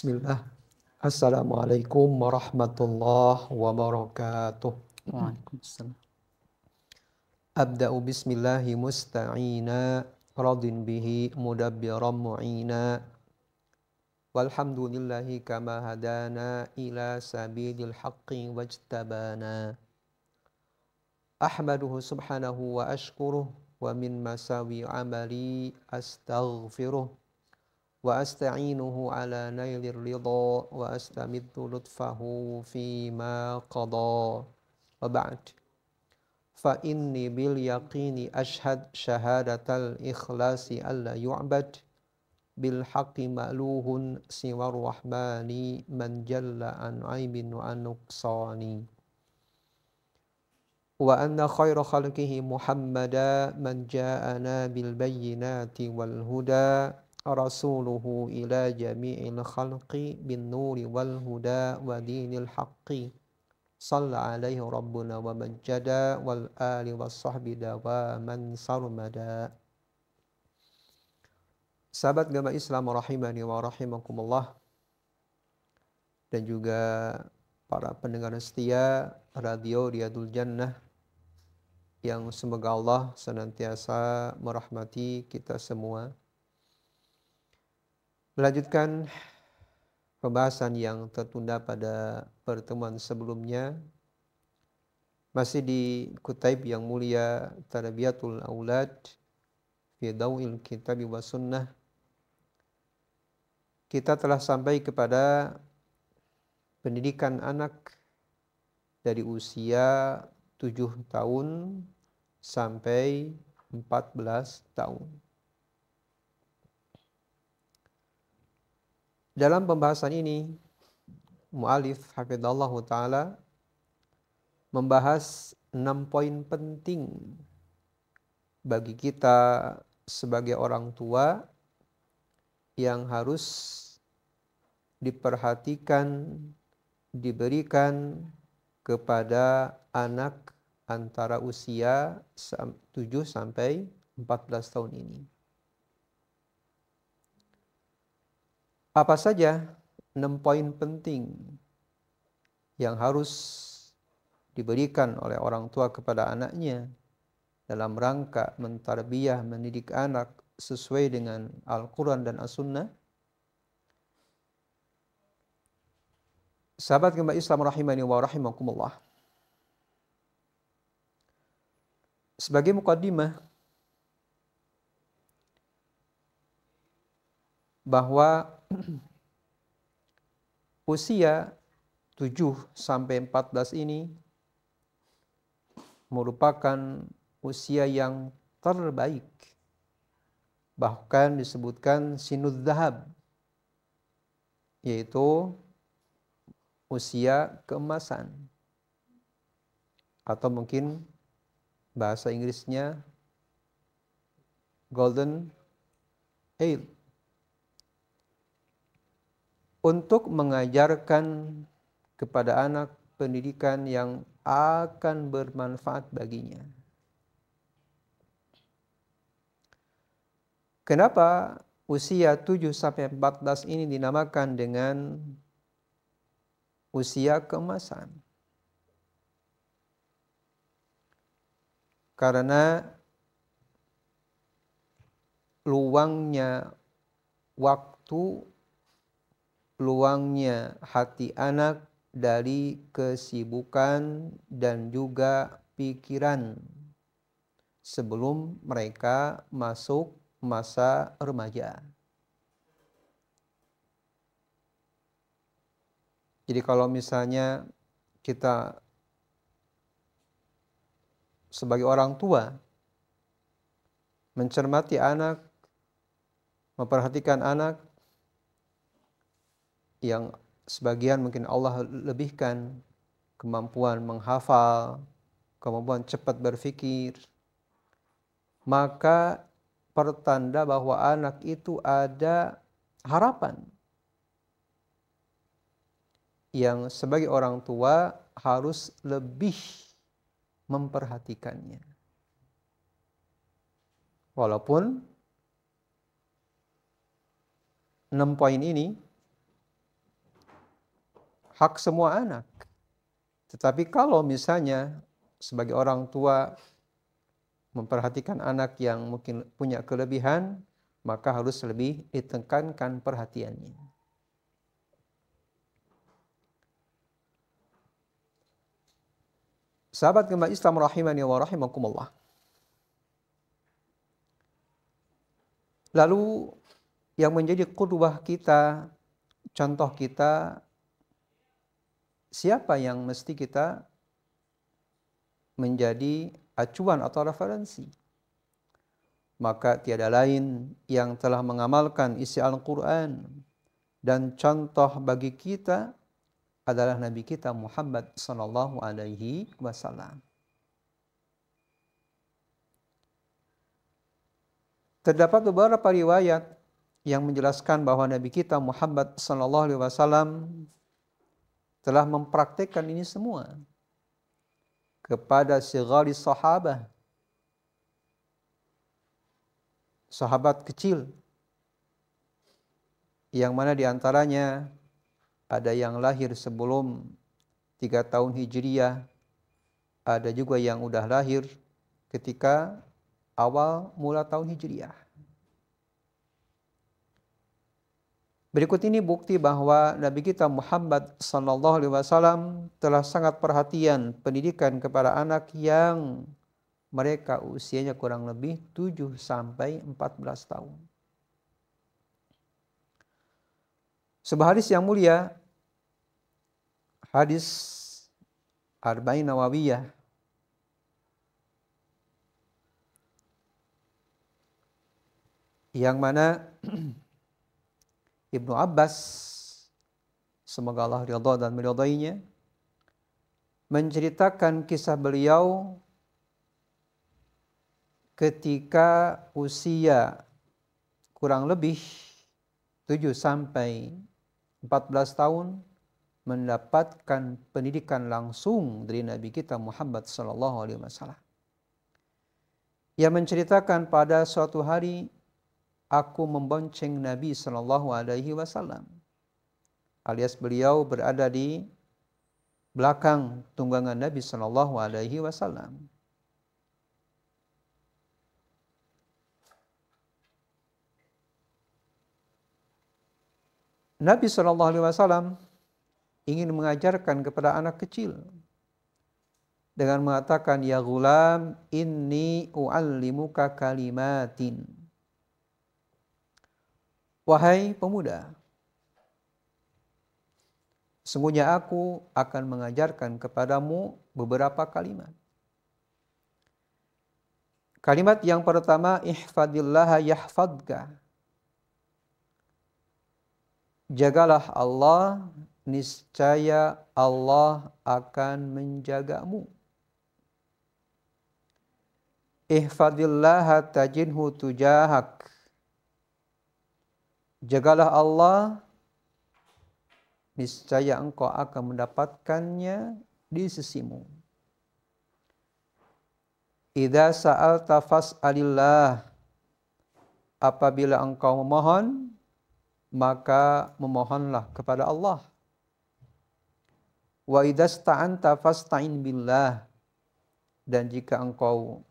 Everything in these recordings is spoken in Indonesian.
Bismillah. Assalamualaikum warahmatullahi wabarakatuh. Waalaikumsalam. Abda'u bismillahi musta'ina radin bihi mudabbiran mu'ina walhamdulillahi kama hadana ila sabilil haqqi wajtabana ahmaduhu subhanahu wa ashkuruh wa min masawi amali astaghfiruh wa asta'inuhu ala nailir ridha wa astamiddu lutfahu fima qada wa ba'd fa inni bil yaqini ashhad syahadatal ikhlasi alla yu'bad bil haqqi ma'luhun siwar rahmani man jalla an aibin wa an nuqsani wa anna khaira khalqihi muhammada man ja'ana bil bayyinati wal huda rasuluhu ila jami'il khalqi bin nuri wal huda wa dinil haqqi salla alaihi rabbuna wa majjada wal ali was sahbi wa man sarmada. Sahabat agama Islam rahimani wa rahimakumullah, dan juga para pendengar setia radio Riyadul Jannah yang semoga Allah senantiasa merahmati kita semua. Melanjutkan pembahasan yang tertunda pada pertemuan sebelumnya, masih di Kutaib yang mulia Tarbiyatul Aulad fi Dawil Kitab wa Sunnah. Kita telah sampai kepada pendidikan anak dari usia 7 tahun sampai 14 tahun. Dalam pembahasan ini, mu'alif hafidhallahu ta'ala membahas 6 poin penting bagi kita sebagai orang tua yang harus diperhatikan, diberikan kepada anak antara usia 7 sampai 14 tahun ini. Apa saja 6 poin penting yang harus diberikan oleh orang tua kepada anaknya dalam rangka mentarbiyah, mendidik anak sesuai dengan Al-Quran dan As-Sunnah? Sahabat agama Islam rahimani wa rahimakumullah, sebagai mukaddimah bahwa usia 7 sampai 14 ini merupakan usia yang terbaik. Bahkan disebutkan sinud zahab, yaitu usia keemasan, atau mungkin bahasa Inggrisnya golden age, untuk mengajarkan kepada anak pendidikan yang akan bermanfaat baginya. Kenapa usia 7 sampai 14 ini dinamakan dengan usia keemasan? Karena luangnya waktu, luangnya hati anak dari kesibukan dan juga pikiran sebelum mereka masuk masa remaja. Jadi kalau misalnya kita sebagai orang tua mencermati anak, memperhatikan anak yang sebagian mungkin Allah lebihkan kemampuan menghafal, kemampuan cepat berpikir, maka pertanda bahwa anak itu ada harapan yang sebagai orang tua harus lebih memperhatikannya. Walaupun 6 poin ini hak semua anak. Tetapi kalau misalnya sebagai orang tua memperhatikan anak yang mungkin punya kelebihan, maka harus lebih ditekankan perhatiannya. Sahabat gemah Islam rahimani wa rahimakumullah. Lalu yang menjadi qudwah kita, contoh kita, siapa yang mesti kita menjadi acuan atau referensi? Maka tiada lain yang telah mengamalkan isi Al-Quran dan contoh bagi kita adalah Nabi kita Muhammad sallallahu alaihi wasallam. Terdapat beberapa riwayat yang menjelaskan bahwa Nabi kita Muhammad sallallahu alaihi wasallam telah mempraktikkan ini semua kepada sighari sahabah, sahabat kecil, yang mana diantaranya ada yang lahir sebelum 3 tahun Hijriyah, ada juga yang udah lahir ketika awal mula tahun Hijriyah. Berikut ini bukti bahwa Nabi kita Muhammad sallallahu alaihi wasallam telah sangat perhatian pendidikan kepada anak yang mereka usianya kurang lebih 7 sampai 14 tahun. Sebuah hadis yang mulia, hadis Arba'in Nawawiyah, yang mana Ibnu Abbas, semoga Allah ridha dan meridainya, menceritakan kisah beliau ketika usia kurang lebih 7 sampai 14 tahun mendapatkan pendidikan langsung dari Nabi kita Muhammad sallallahu alaihi wasallam. Ia menceritakan pada suatu hari aku membonceng Nabi sallallahu alaihi wasallam, alias beliau berada di belakang tunggangan Nabi sallallahu alaihi wasallam. Nabi sallallahu alaihi wasallam ingin mengajarkan kepada anak kecil dengan mengatakan, ya ghulam inni u'allimuka kalimatin. Wahai pemuda, sungguhnya aku akan mengajarkan kepadamu beberapa kalimat. Kalimat yang pertama, ihfadillaha yahfadka. Jagalah Allah, niscaya Allah akan menjagamu. Ihfadillaha tajidhu tujahak. Jagalah Allah, niscaya engkau akan mendapatkannya di sisimu. Idza sa'alta fas'alillah. Apabila engkau memohon, maka memohonlah kepada Allah. Wa idza sta'anta fasta'in billah. Dan jika engkau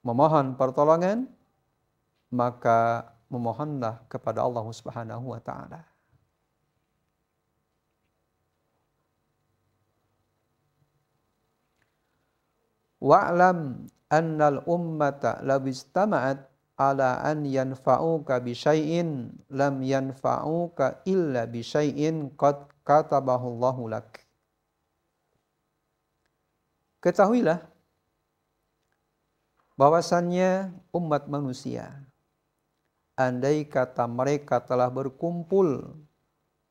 memohon pertolongan, maka memohonlah kepada Allah Subhanahu wa taala. Wa'lam annal ummata law istama'at ala an yanfa'uka bi syai'in lam yanfa'uka illa bi syai'in qad katabahu Allahu lak. Ketahuilah bahwasannya umat manusia, andai kata mereka telah berkumpul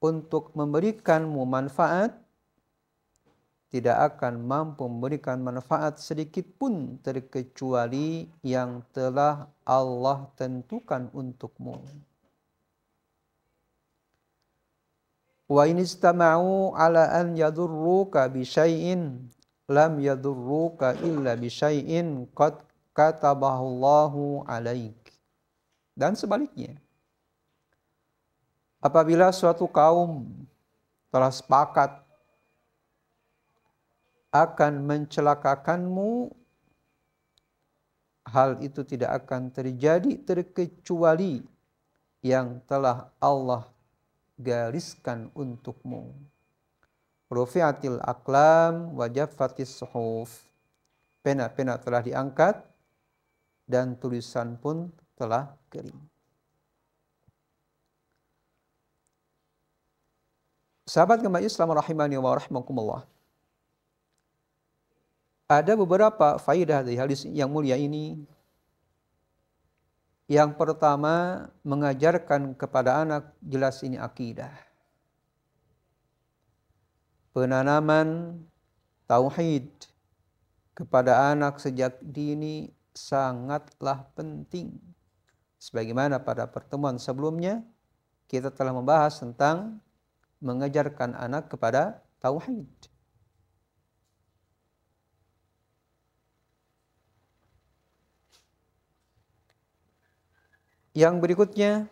untuk memberikanmu manfaat, tidak akan mampu memberikan manfaat sedikit pun terkecuali yang telah Allah tentukan untukmu. Wa in istama'u ala an yadurruka bi syai'in lam yadurruka illa bi syai'in qad katabahu Allahu 'alaik. Dan sebaliknya, apabila suatu kaum telah sepakat akan mencelakakanmu, hal itu tidak akan terjadi terkecuali yang telah Allah gariskan untukmu. Rufi'atil aqlam wa jaffatis suhuf. Pena-pena telah diangkat dan tulisan pun telah kering. Sahabat gemba Islam rahimani wa rahimakumullah. Ada beberapa faedah dari hadis yang mulia ini. Yang pertama, mengajarkan kepada anak, jelas ini akidah. Penanaman tauhid kepada anak sejak dini sangatlah penting. Sebagaimana pada pertemuan sebelumnya, kita telah membahas tentang mengajarkan anak kepada tauhid. Yang berikutnya,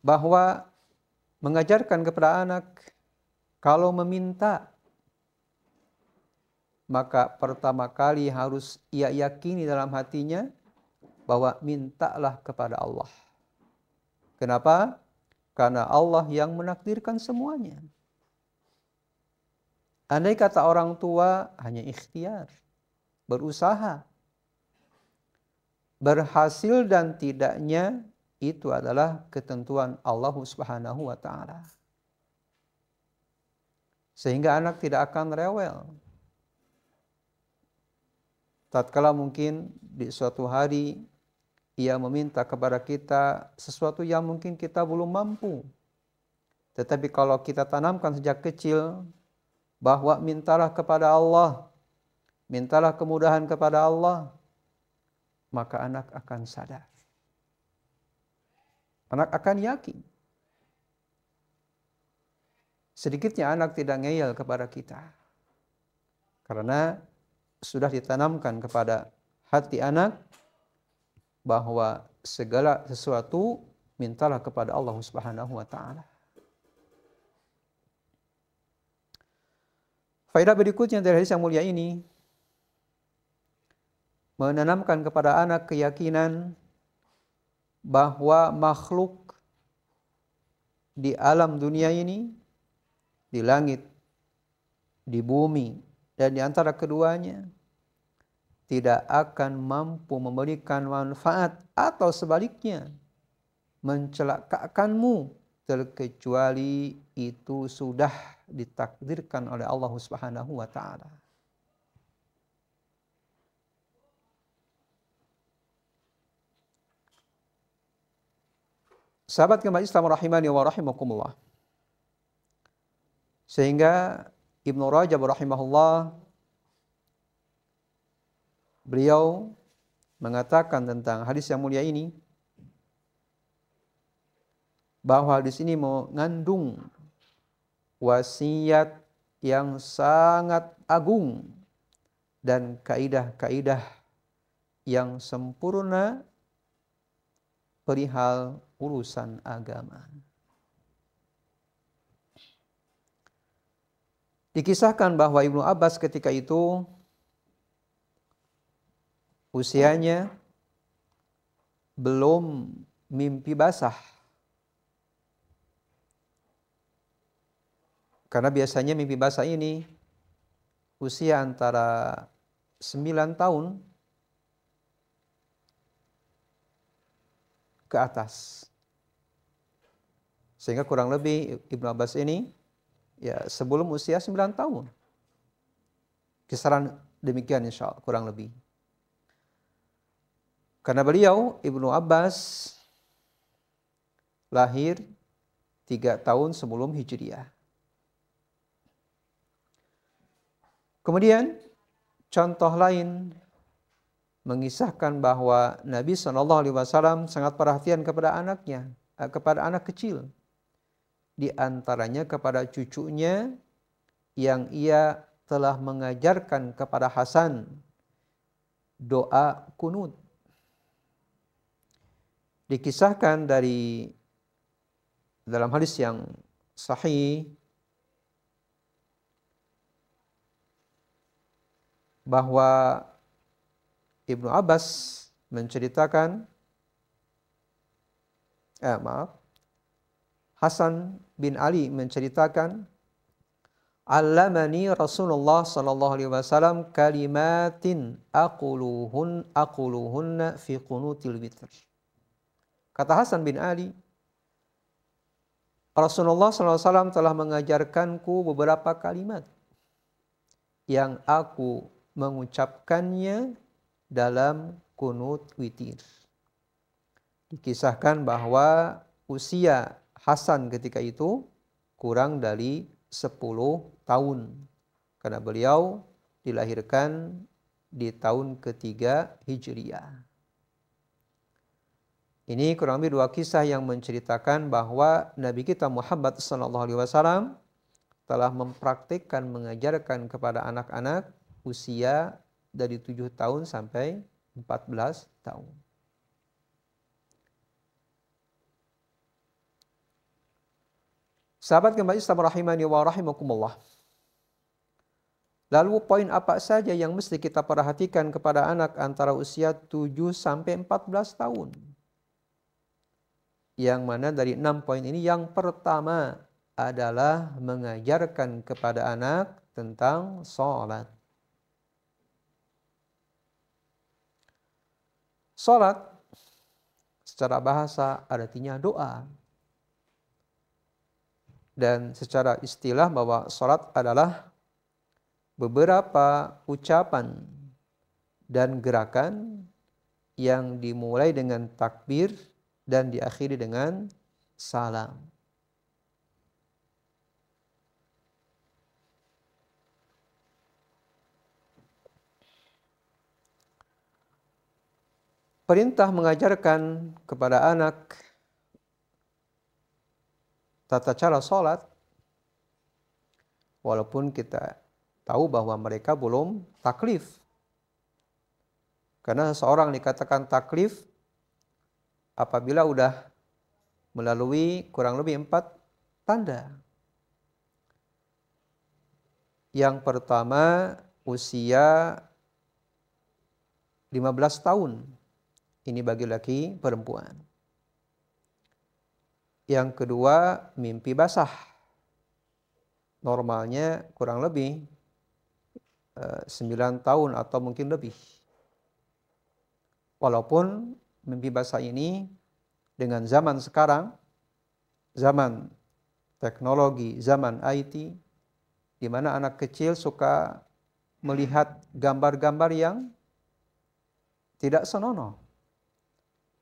bahwa mengajarkan kepada anak, kalau meminta, maka pertama kali harus ia yakini dalam hatinya bahwa mintalah kepada Allah. Kenapa? Karena Allah yang menakdirkan semuanya. Andai kata orang tua hanya ikhtiar, berusaha, berhasil dan tidaknya itu adalah ketentuan Allah Subhanahu wa taala. Sehingga anak tidak akan rewel. Tatkala mungkin di suatu hari ia meminta kepada kita sesuatu yang mungkin kita belum mampu. Tetapi kalau kita tanamkan sejak kecil bahwa mintalah kepada Allah, mintalah kemudahan kepada Allah, maka anak akan sadar. Anak akan yakin. Sedikitnya anak tidak ngeyel kepada kita. Karena sudah ditanamkan kepada hati anak bahwa segala sesuatu mintalah kepada Allah Subhanahu wa taala. Faedah berikutnya dari hadis yang mulia ini, menanamkan kepada anak keyakinan bahwa makhluk di alam dunia ini, di langit, di bumi, dan di antara keduanya, tidak akan mampu memberikan manfaat atau sebaliknya mencelakakanmu, terkecuali itu sudah ditakdirkan oleh Allah Subhanahu wa taala. Sahabat gemba Islam rahimani wa rahimakumullah. Sehingga Ibnu Rajab rahimahullah, beliau mengatakan tentang hadis yang mulia ini, bahwa hadis ini mengandung wasiat yang sangat agung dan kaidah-kaidah yang sempurna perihal urusan agama. Dikisahkan bahwa Ibnu Abbas ketika itu usianya belum mimpi basah. Karena biasanya mimpi basah ini usia antara 9 tahun ke atas. Sehingga kurang lebih Ibnu Abbas ini ya sebelum usia 9 tahun. Kisaran demikian insya Allah, kurang lebih. Karena beliau Ibnu Abbas lahir 3 tahun sebelum Hijriah. Kemudian contoh lain mengisahkan bahwa Nabi SAW sangat perhatian kepada anaknya, kepada anak kecil. Di antaranya kepada cucunya yang ia telah mengajarkan kepada Hasan doa kunut. Dikisahkan dalam hadis yang sahih bahwa Ibnu Abbas menceritakan, Hasan bin Ali menceritakan, Allamani Rasulullah sallallahu alaihi wasallam kalimatin aquluhunna fi qunutil witr. Kata Hasan bin Ali, Rasulullah sallallahu alaihi wasallam telah mengajarkanku beberapa kalimat yang aku mengucapkannya dalam kunut witir. Dikisahkan bahwa usia Hasan ketika itu kurang dari 10 tahun. Karena beliau dilahirkan di tahun ketiga Hijriyah. Ini kurang lebih 2 kisah yang menceritakan bahwa Nabi kita Muhammad SAW telah mempraktikkan mengajarkan kepada anak-anak usia dari 7 tahun sampai 14 tahun. Sahabat kembali Islam rahimani wa rahimakumullah. Lalu poin apa saja yang mesti kita perhatikan kepada anak antara usia 7 sampai 14 tahun? Yang mana dari 6 poin ini yang pertama adalah mengajarkan kepada anak tentang sholat. Sholat secara bahasa artinya doa. Dan secara istilah bahwa sholat adalah beberapa ucapan dan gerakan yang dimulai dengan takbir dan diakhiri dengan salam. Perintah mengajarkan kepada anak tata cara sholat, walaupun kita tahu bahwa mereka belum taklif. Karena seseorang dikatakan taklif apabila udah melalui kurang lebih 4 tanda. Yang pertama usia 15 tahun. Ini bagi laki perempuan. Yang kedua, mimpi basah. Normalnya kurang lebih 9 tahun atau mungkin lebih. Walaupun mimpi basah ini dengan zaman sekarang, zaman teknologi, zaman IT, di mana anak kecil suka melihat gambar-gambar yang tidak senonoh.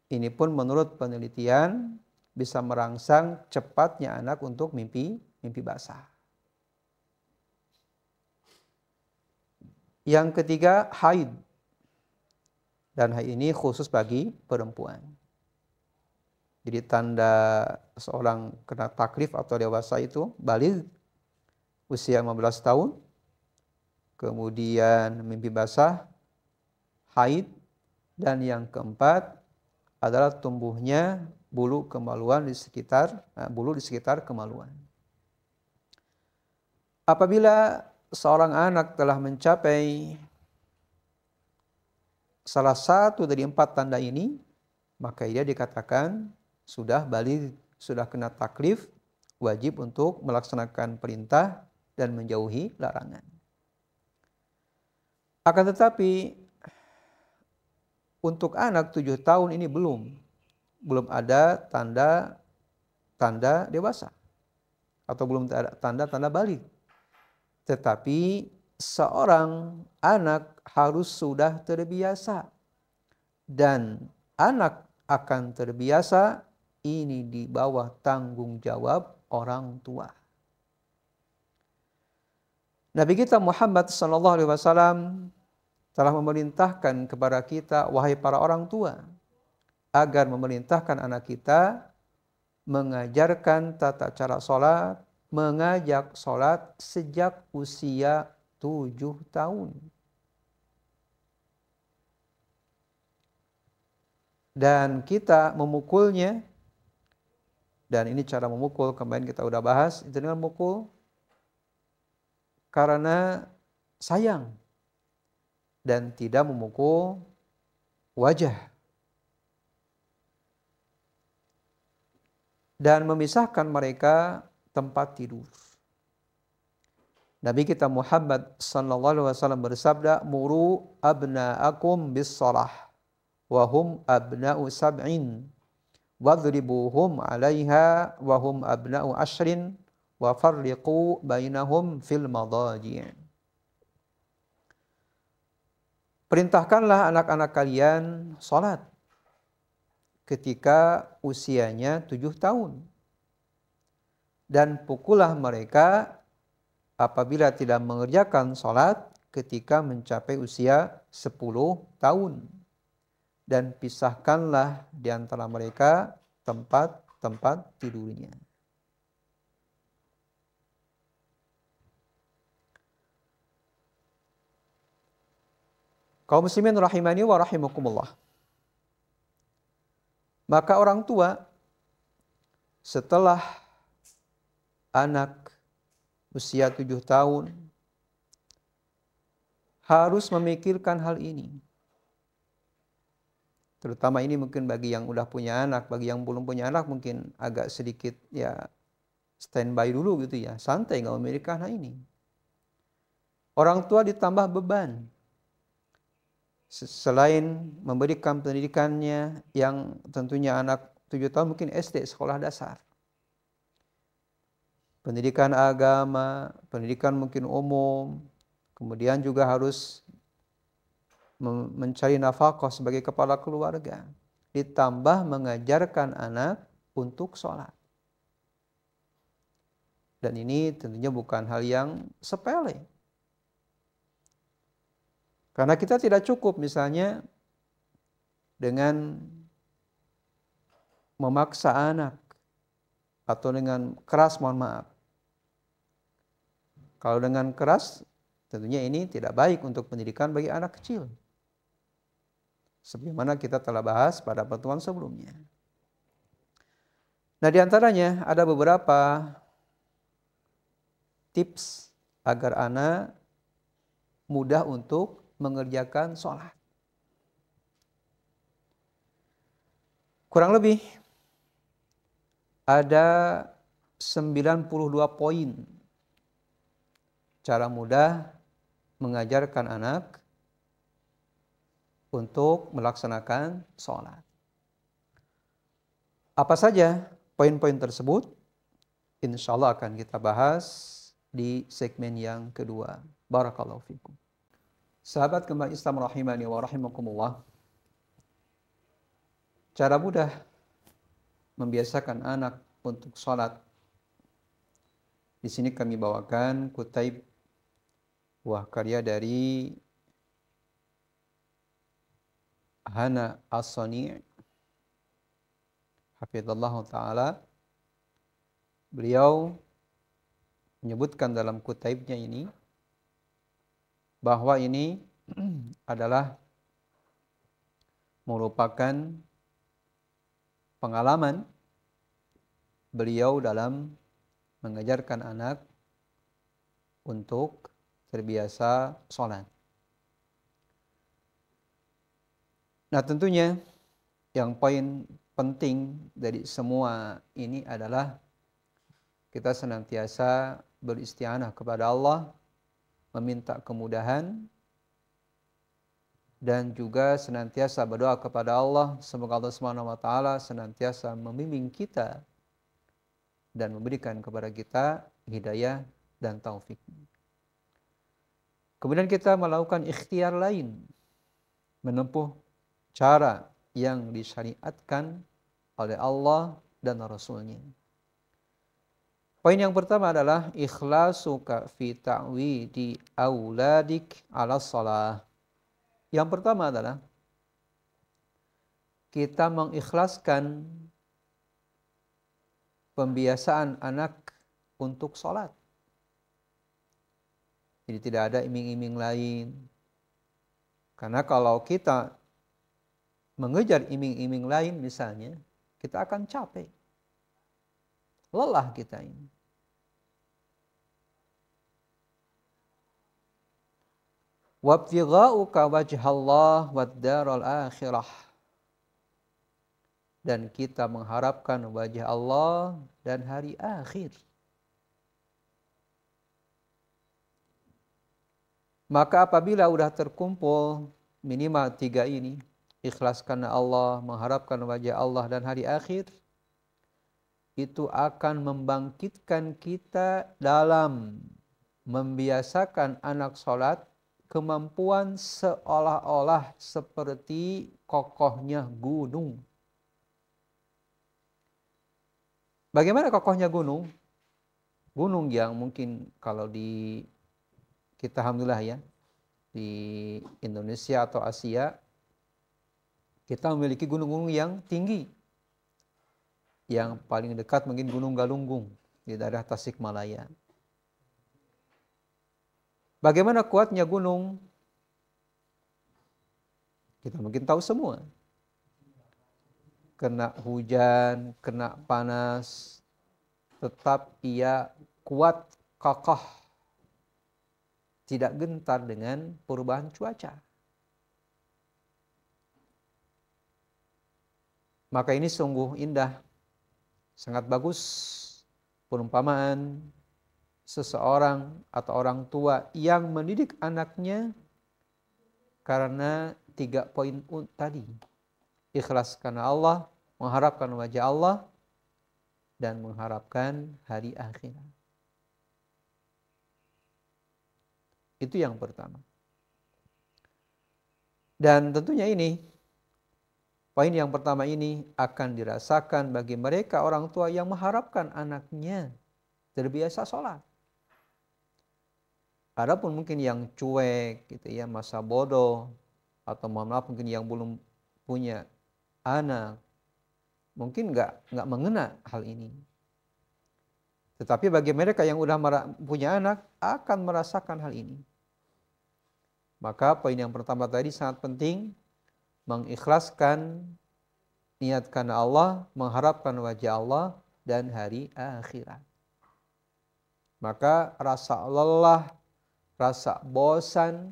Ini pun menurut penelitian bisa merangsang cepatnya anak untuk mimpi basah. Yang ketiga, haid. Dan haid ini khusus bagi perempuan. Jadi tanda seorang kena taklif atau dewasa itu baligh usia 15 tahun, kemudian mimpi basah, haid, dan yang keempat adalah tumbuhnya bulu di sekitar kemaluan. Apabila seorang anak telah mencapai salah satu dari 4 tanda ini, maka dia dikatakan sudah baligh, sudah kena taklif, wajib untuk melaksanakan perintah dan menjauhi larangan. Akan tetapi untuk anak 7 tahun ini belum ada tanda dewasa atau belum ada tanda baligh. Tetapi seorang anak harus sudah terbiasa, dan anak akan terbiasa ini di bawah tanggung jawab orang tua. Nabi kita Muhammad SAW telah memerintahkan kepada kita, wahai para orang tua, agar memerintahkan anak kita mengajarkan tata cara sholat, mengajak sholat sejak usia 7 tahun. Dan kita memukulnya, dan ini cara memukul, kemarin kita udah bahas, itu dengan mukul karena sayang. dan tidak memukul wajah. Dan memisahkan mereka tempat tidur. Nabi kita Muhammad sallallahu alaihi wasallam bersabda, "Muru abna'akum bis-shalah wa hum abna'u sab'in wadribuhum 'alaiha wa hum abna'u ashrin wa farriqu bainahum fil madaji'." Perintahkanlah anak-anak kalian salat ketika usianya 7 tahun. Dan pukullah mereka apabila tidak mengerjakan salat ketika mencapai usia 10 tahun. Dan pisahkanlah di antara mereka tempat-tempat tidurnya. Kaum muslimin rahimani wa rahimakumullah. Maka orang tua setelah anak usia 7 tahun harus memikirkan hal ini. Terutama ini mungkin bagi yang udah punya anak, bagi yang belum punya anak mungkin agak sedikit ya standby dulu gitu ya, santai nggak memikirkan hal ini. Orang tua ditambah beban. Selain memberikan pendidikannya yang tentunya anak 7 tahun mungkin SD, sekolah dasar. Pendidikan agama, pendidikan mungkin umum, kemudian juga harus mencari nafkah sebagai kepala keluarga. Ditambah mengajarkan anak untuk sholat. Dan ini tentunya bukan hal yang sepele. Karena kita tidak cukup misalnya dengan memaksa anak atau dengan keras, mohon maaf. Kalau dengan keras tentunya ini tidak baik untuk pendidikan bagi anak kecil. Sebagaimana kita telah bahas pada pertemuan sebelumnya. Nah, di antaranya ada beberapa tips agar anak mudah untuk mengerjakan sholat. Kurang lebih ada 92 poin cara mudah mengajarkan anak untuk melaksanakan sholat. Apa saja poin-poin tersebut? Insya Allah akan kita bahas di segmen yang kedua. Barakallahu fikum. Sahabat kembali Islam rahimani wa rahimakumullah. Cara mudah membiasakan anak untuk sholat. Di sini kami bawakan kutaib buah karya dari Hana As-Sani' hafizallahu ta'ala. Beliau menyebutkan dalam kutaibnya ini bahwa ini adalah merupakan pengalaman beliau dalam mengajarkan anak untuk terbiasa sholat. Nah, tentunya yang poin penting dari semua ini adalah kita senantiasa beristi'anah kepada Allah, meminta kemudahan, dan juga senantiasa berdoa kepada Allah semoga Allah Subhanahu wa taala senantiasa membimbing kita dan memberikan kepada kita hidayah dan taufik. Kemudian kita melakukan ikhtiar lain, menempuh cara yang disyariatkan oleh Allah dan Rasul-Nya. Poin yang pertama adalah ikhlasuka fi ta'widi auladik ala shalah. Yang pertama adalah kita mengikhlaskan pembiasaan anak untuk sholat. Jadi tidak ada iming-iming lain. Karena kalau kita mengejar iming-iming lain misalnya, kita akan capek. Lelah kita ini. Wabtigha'uka wajhallah wad daral akhirah. Dan kita mengharapkan wajah Allah dan hari akhir. Maka apabila sudah terkumpul minimal 3 ini, ikhlas karena Allah, mengharapkan wajah Allah dan hari akhir, itu akan membangkitkan kita dalam membiasakan anak sholat, kemampuan seolah-olah seperti kokohnya gunung. Bagaimana kokohnya gunung? Gunung yang mungkin kalau di kita alhamdulillah ya, di Indonesia atau Asia, kita memiliki gunung-gunung yang tinggi. Yang paling dekat mungkin Gunung Galunggung di daerah Tasikmalaya. Bagaimana kuatnya gunung? Kita mungkin tahu semua. Kena hujan, kena panas, tetap ia kuat, kokoh, tidak gentar dengan perubahan cuaca. Maka ini sungguh indah, sangat bagus perumpamaan seseorang atau orang tua yang mendidik anaknya karena 3 poin tadi. Ikhlas karena Allah, mengharapkan wajah Allah, dan mengharapkan hari akhirat. Itu yang pertama. Dan tentunya ini, poin yang pertama ini akan dirasakan bagi mereka orang tua yang mengharapkan anaknya terbiasa sholat. Adapun mungkin yang cuek, gitu ya, masa bodoh, atau mohon maaf mungkin yang belum punya anak, mungkin nggak mengena hal ini. Tetapi bagi mereka yang udah punya anak akan merasakan hal ini. Maka poin yang pertama tadi sangat penting, mengikhlaskan niat karena Allah, mengharapkan wajah Allah dan hari akhirat. Maka rasa lelah, rasa bosan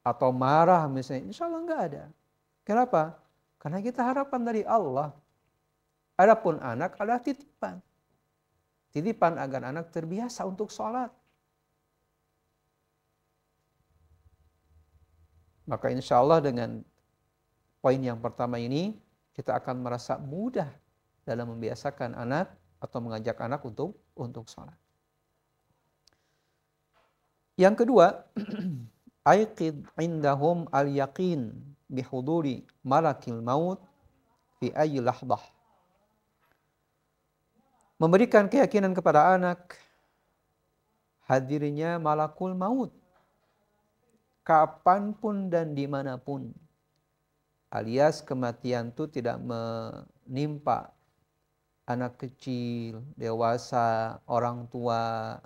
atau marah misalnya, insya Allah nggak ada. Kenapa? Karena kita harapkan dari Allah. Adapun anak adalah titipan. Titipan agar anak terbiasa untuk sholat. Maka insya Allah dengan poin yang pertama ini, kita akan merasa mudah dalam membiasakan anak atau mengajak anak untuk sholat. Yang kedua, aiqid indahum al-yaqin bihuduri malakil maut fi ayyi lahdah. Memberikan keyakinan kepada anak hadirnya malakul maut kapanpun dan dimanapun. Alias kematian itu tidak menimpa anak kecil, dewasa, orang tua.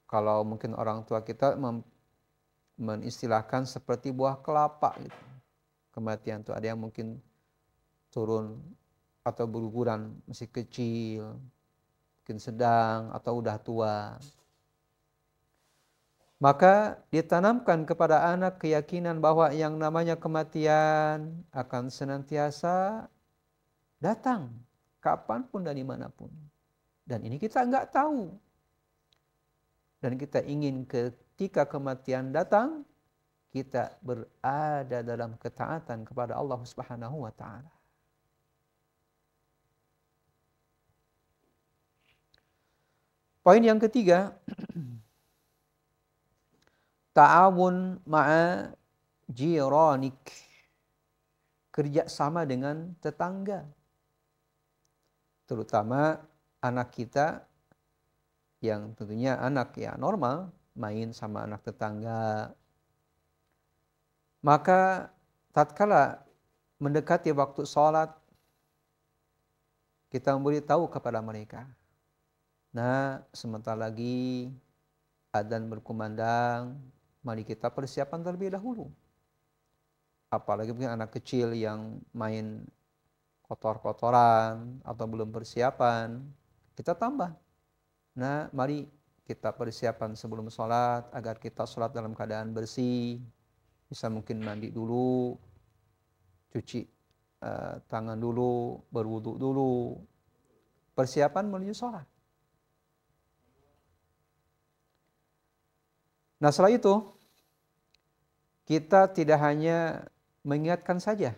Kalau mungkin orang tua kita menistilahkan seperti buah kelapa gitu. Kematian itu ada yang mungkin turun atau berguguran masih kecil, mungkin sedang atau udah tua. Maka ditanamkan kepada anak keyakinan bahwa yang namanya kematian akan senantiasa datang kapanpun dan dimanapun. Dan ini kita nggak tahu. Dan kita ingin ketika kematian datang, kita berada dalam ketaatan kepada Allah Subhanahu wa ta'ala. Poin yang ketiga, ta'awun ma'a jiranik. Kerja sama dengan tetangga. Terutama anak kita yang tentunya anak ya normal, main sama anak tetangga. Maka tatkala mendekati waktu sholat, kita memberitahu kepada mereka. Nah, sebentar lagi adzan berkumandang, mari kita persiapan terlebih dahulu. Apalagi mungkin anak kecil yang main kotor-kotoran atau belum persiapan, kita tambah. Nah, mari kita persiapan sebelum sholat agar kita sholat dalam keadaan bersih. Bisa mungkin mandi dulu, cuci tangan dulu, berwudu dulu. Persiapan menuju sholat. Nah setelah itu, kita tidak hanya mengingatkan saja,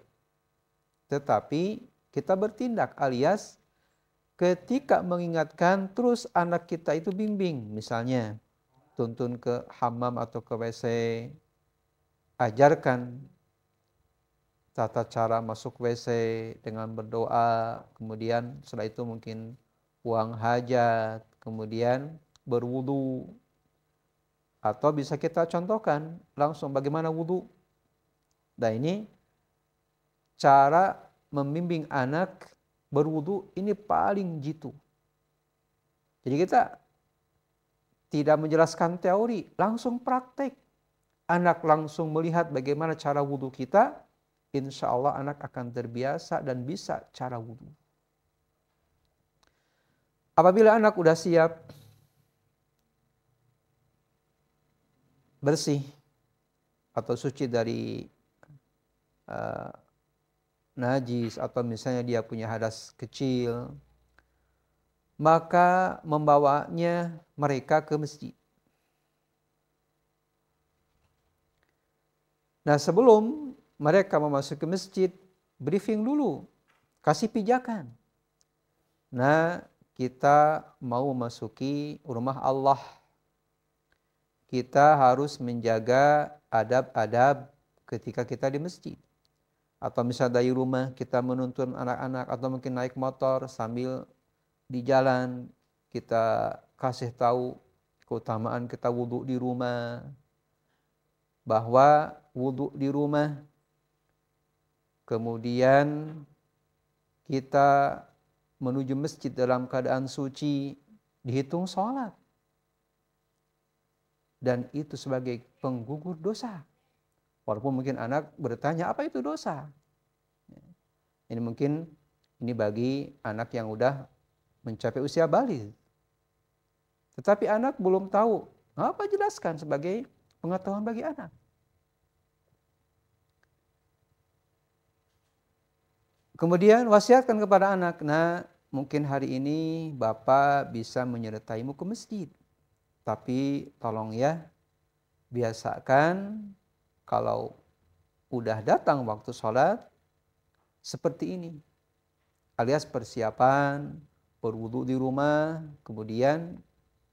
tetapi kita bertindak, alias ketika mengingatkan terus anak kita itu bimbing, misalnya tuntun ke hammam atau ke WC, ajarkan tata cara masuk WC dengan berdoa, kemudian setelah itu mungkin buang hajat, kemudian berwudu. Atau bisa kita contohkan langsung bagaimana wudu. Nah ini cara membimbing anak berwudu ini paling jitu. Jadi kita tidak menjelaskan teori, langsung praktek. Anak langsung melihat bagaimana cara wudu kita, insya Allah anak akan terbiasa dan bisa cara wudu. Apabila anak udah siap, bersih atau suci dari najis atau misalnya dia punya hadas kecil, maka membawanya mereka ke masjid. Nah sebelum mereka memasuki masjid, briefing dulu, kasih pijakan. Nah kita mau masuki rumah Allah, kita harus menjaga adab-adab ketika kita di masjid. Atau misalnya dari rumah kita menuntun anak-anak atau mungkin naik motor sambil di jalan kita kasih tahu keutamaan kita wudhu di rumah. Bahwa wudhu di rumah kemudian kita menuju masjid dalam keadaan suci dihitung sholat. Dan itu sebagai penggugur dosa. Walaupun mungkin anak bertanya, apa itu dosa? Ini mungkin ini bagi anak yang udah mencapai usia baligh. Tetapi anak belum tahu, apa jelaskan sebagai pengetahuan bagi anak. Kemudian wasiatkan kepada anak, nah mungkin hari ini Bapak bisa menyertaimu ke masjid. Tapi tolong ya, biasakan kalau udah datang waktu sholat, seperti ini. Alias persiapan, berwudu di rumah, kemudian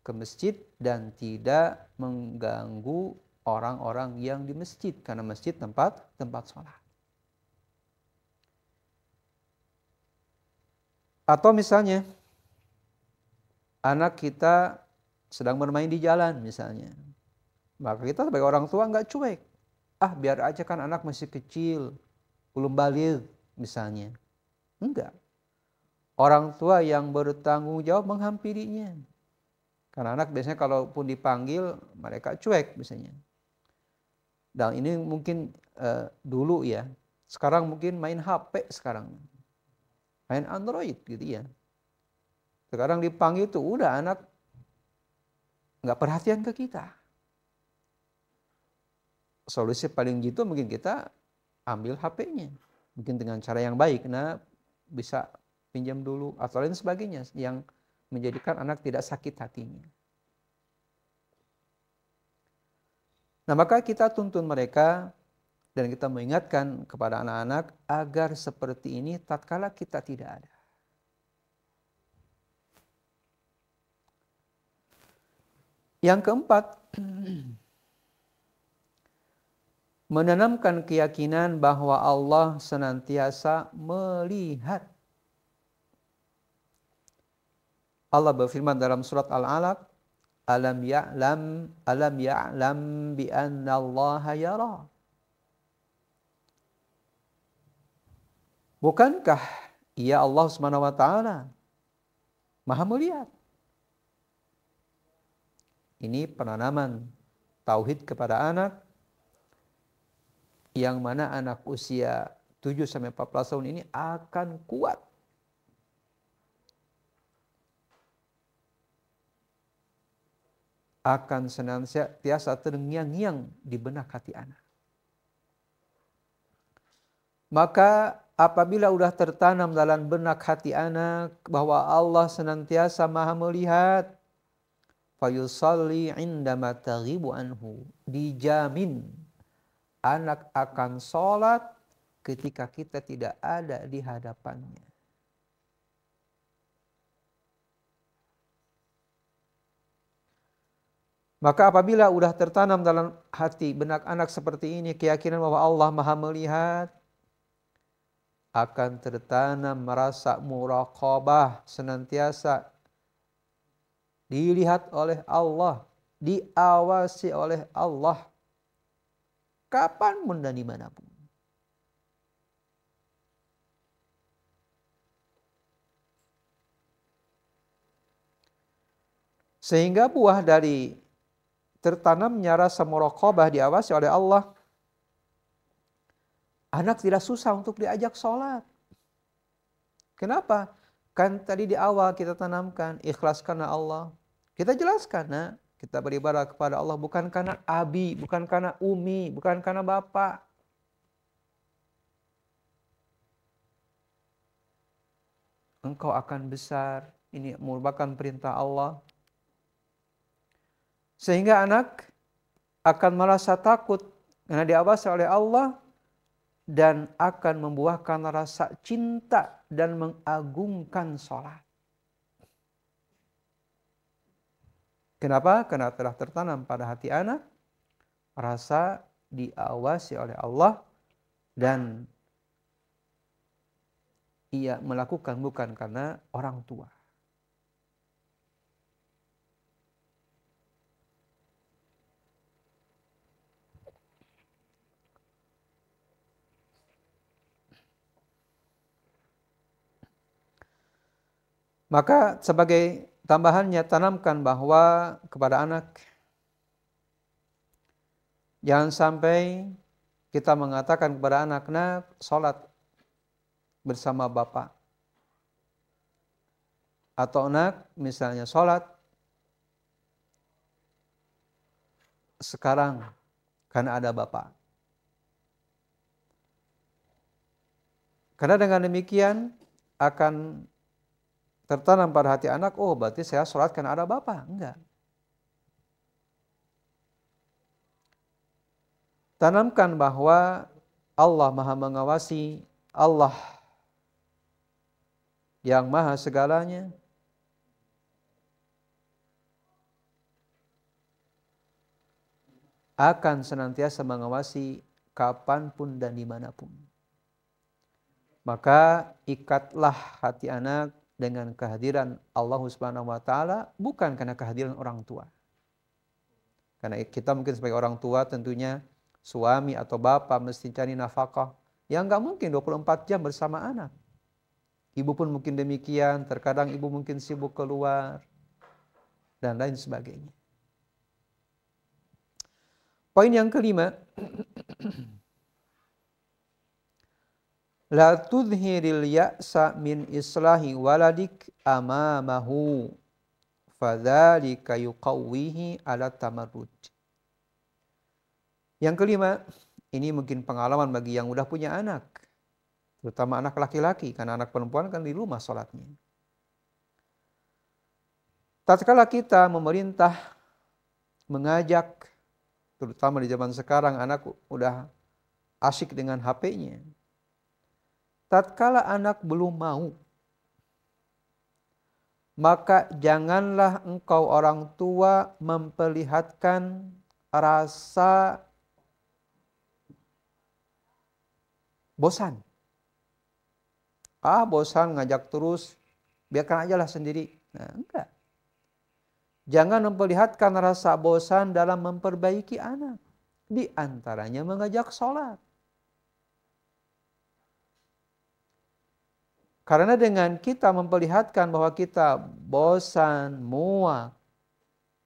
ke masjid dan tidak mengganggu orang-orang yang di masjid. Karena masjid tempat sholat. Atau misalnya, anak kita sedang bermain di jalan misalnya. Maka kita sebagai orang tua nggak cuek. Biar aja kan anak masih kecil, belum baligh misalnya. Enggak. Orang tua yang bertanggung jawab menghampirinya. Karena anak biasanya kalaupun dipanggil mereka cuek misalnya. Dan ini mungkin dulu ya. Sekarang mungkin main HP sekarang. Main Android gitu ya. Sekarang dipanggil tuh udah anak nggak perhatian ke kita. Solusi paling gitu mungkin kita ambil HP-nya. Mungkin dengan cara yang baik. Nah bisa pinjam dulu atau lain sebagainya. Yang menjadikan anak tidak sakit hatinya. Nah maka kita tuntun mereka dan kita mengingatkan kepada anak-anak agar seperti ini tatkala kita tidak ada. Yang keempat, menanamkan keyakinan bahwa Allah senantiasa melihat. Allah berfirman dalam surat Al-Alaq, alam ya'lam bi anna Allah yara. Bukankah ia Allah Subhanahu wa taala Maha melihat? Ini penanaman tauhid kepada anak, yang mana anak usia 7-14 tahun ini akan kuat. akan senantiasa terngiang-ngiang di benak hati anak. Maka apabila sudah tertanam dalam benak hati anak bahwa Allah senantiasa maha melihat, fayusalli indama taghibu anhu, dijamin anak akan sholat ketika kita tidak ada di hadapannya. Maka apabila sudah tertanam dalam hati benak anak seperti ini, keyakinan bahwa Allah maha melihat, akan tertanam merasa muraqabah, senantiasa dilihat oleh Allah, diawasi oleh Allah, kapanpun dan dimanapun. Sehingga buah dari tertanamnya rasa muraqabah, diawasi oleh Allah, anak tidak susah untuk diajak sholat. Kenapa? Kan tadi di awal kita tanamkan, ikhlas karena Allah. Kita jelaskan, nah, kita beribadah kepada Allah bukan karena abi, bukan karena umi, bukan karena bapak. Engkau akan besar, ini merupakan perintah Allah. Sehingga anak akan merasa takut karena diawasi oleh Allah dan akan membuahkan rasa cinta dan mengagungkan sholat. Kenapa? Karena telah tertanam pada hati anak rasa diawasi oleh Allah dan ia melakukan bukan karena orang tua. Maka sebagai tambahannya, tanamkan bahwa kepada anak, jangan sampai kita mengatakan kepada anak, nak, sholat bersama bapak. Atau nak, misalnya sholat sekarang karena ada bapak. Karena dengan demikian akan tertanam pada hati anak, oh berarti saya sholat karena ada bapak. Enggak. Tanamkan bahwa Allah maha mengawasi, Allah yang maha segalanya, akan senantiasa mengawasi kapanpun dan dimanapun. Maka ikatlah hati anak dengan kehadiran Allah Subhanahu wa taala, bukan karena kehadiran orang tua. Karena kita mungkin sebagai orang tua tentunya suami atau bapak mesti cari nafkah. Yang enggak mungkin 24 jam bersama anak. Ibu pun mungkin demikian, terkadang ibu mungkin sibuk keluar dan lain sebagainya. Poin yang kelima, la tudhiril ya'sa min islahi waladik amamahu fadzalika yuqawwihi ala tamarrud. Yang kelima, ini mungkin pengalaman bagi yang udah punya anak, terutama anak laki-laki, karena anak perempuan kan di rumah sholatnya. Tatkala kita memerintah, mengajak, terutama di zaman sekarang anak udah asyik dengan HP-nya. Tatkala anak belum mau, maka janganlah engkau orang tua memperlihatkan rasa bosan. Bosan ngajak terus, biarkan aja lah sendiri. Nah, enggak. Jangan memperlihatkan rasa bosan dalam memperbaiki anak. Di antaranya mengajak sholat. Karena dengan kita memperlihatkan bahwa kita bosan, muak,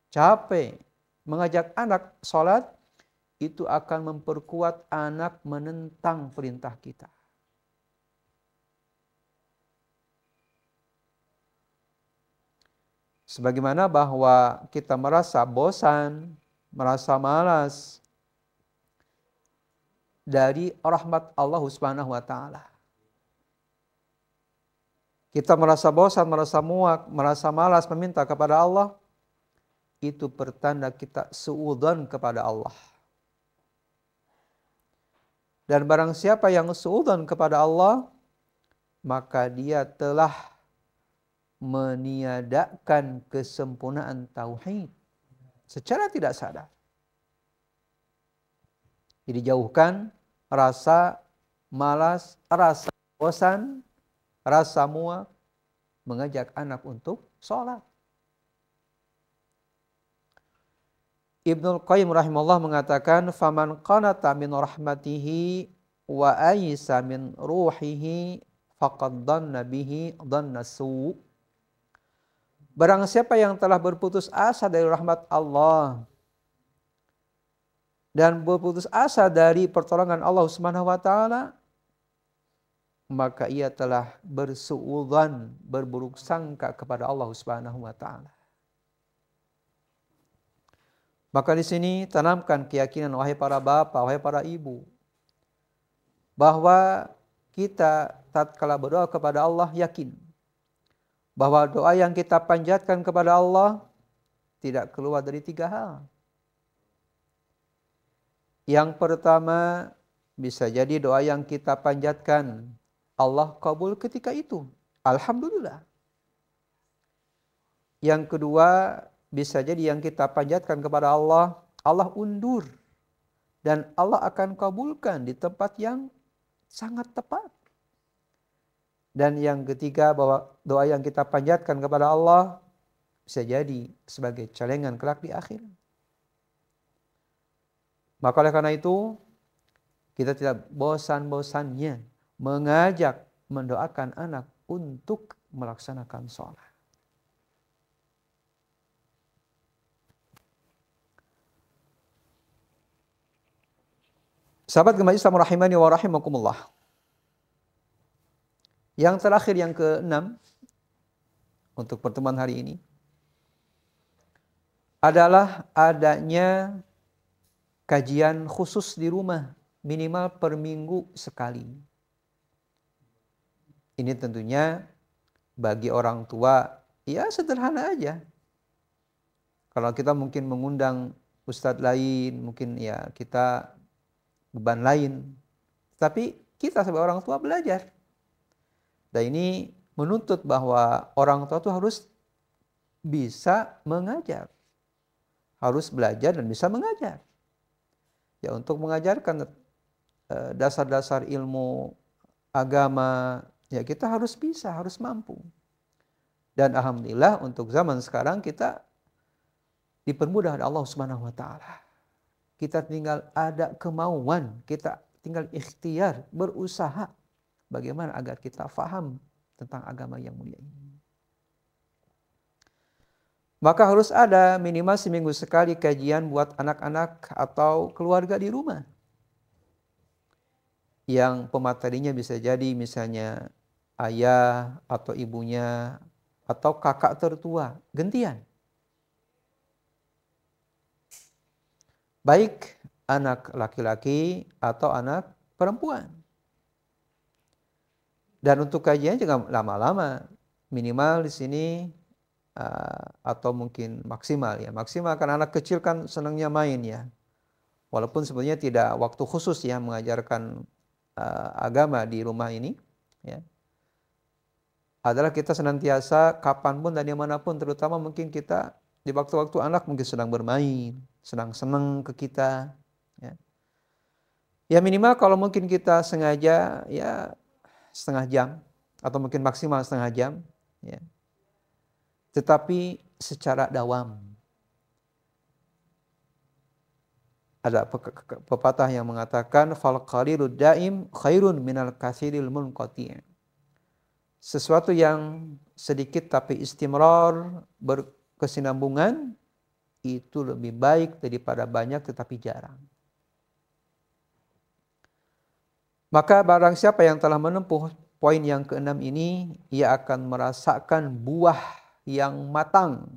capek, mengajak anak sholat, itu akan memperkuat anak menentang perintah kita. Sebagaimana bahwa kita merasa bosan, merasa malas dari rahmat Allah Subhanahu wa taala. Kita merasa bosan, merasa muak, merasa malas meminta kepada Allah, itu pertanda kita suudzon kepada Allah. Dan barang siapa yang suudzon kepada Allah, maka dia telah meniadakan kesempurnaan tauhid secara tidak sadar. Jadi jauhkan rasa malas, rasa bosan, rasa muak mengajak anak untuk sholat. Ibnul Qayyim rahimahullah mengatakan, "Faman qanata min rahmatihi wa aisa min ruhihi faqad dhanna bihi dhanna su." Barang siapa yang telah berputus asa dari rahmat Allah dan berputus asa dari pertolongan Allah Subhanahu wa taala, maka ia telah bersuudzon, berburuk sangka kepada Allah Subhanahu wa taala. Maka di sini tanamkan keyakinan, wahai para bapak, wahai para ibu, bahwa kita tatkala berdoa kepada Allah yakin bahwa doa yang kita panjatkan kepada Allah tidak keluar dari 3 hal. Yang pertama, bisa jadi doa yang kita panjatkan Allah kabul ketika itu. Alhamdulillah. Yang kedua, bisa jadi yang kita panjatkan kepada Allah, Allah undur. Dan Allah akan kabulkan di tempat yang sangat tepat. Dan yang ketiga, bahwa doa yang kita panjatkan kepada Allah bisa jadi sebagai celengan kelak di akhir. Maka oleh karena itu, kita tidak bosan-bosannya mengajak, mendoakan anak untuk melaksanakan sholat. Sahabat gemah Islam rahimani wa rahimakumullah. Yang terakhir, yang ke-6 untuk pertemuan hari ini adalah adanya kajian khusus di rumah minimal per minggu sekali. Ini tentunya bagi orang tua ya sederhana aja. Kalau kita mungkin mengundang ustadz lain, mungkin ya kita beban lain. Tapi kita sebagai orang tua belajar. Dan ini menuntut bahwa orang tua itu harus bisa mengajar. Harus belajar dan bisa mengajar. Ya, untuk mengajarkan dasar-dasar ilmu agama, ya kita harus bisa, harus mampu. Dan alhamdulillah untuk zaman sekarang kita dipermudah oleh Allah Subhanahu wa taala. Kita tinggal ada kemauan, kita tinggal ikhtiar, berusaha bagaimana agar kita faham tentang agama yang mulia ini. Maka harus ada minimal seminggu sekali kajian buat anak-anak atau keluarga di rumah. Yang pematerinya bisa jadi misalnya ayah atau ibunya atau kakak tertua, gantian. Baik anak laki-laki atau anak perempuan. Dan untuk kajian juga lama-lama, minimal di sini atau mungkin maksimal ya. Maksimal karena anak kecil kan senangnya main ya. Walaupun sebenarnya tidak waktu khusus ya mengajarkan agama di rumah ini ya. Adalah kita senantiasa kapanpun dan dimanapun, terutama mungkin kita di waktu-waktu anak mungkin sedang bermain, sedang senang ke kita. Ya. Ya minimal kalau mungkin kita sengaja ya setengah jam atau mungkin maksimal setengah jam. Ya. Tetapi secara dawam. Ada pepatah yang mengatakan fal qalilud daim khairun minal katsiril munqati'. Sesuatu yang sedikit tapi istimrar, berkesinambungan, itu lebih baik daripada banyak tetapi jarang. Maka barang siapa yang telah menempuh poin yang ke-6 ini, ia akan merasakan buah yang matang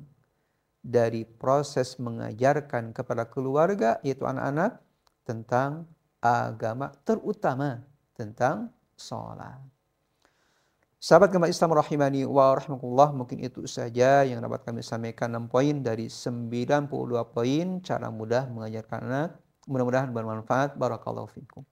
dari proses mengajarkan kepada keluarga, yaitu anak-anak, tentang agama, terutama tentang sholat. Sahabat Gema Islam rahimani wa rahimakumullah, mungkin itu saja yang dapat kami sampaikan 6 poin dari 92 poin cara mudah mengajarkan anak. Mudah-mudahan bermanfaat. Barakallahu fikum.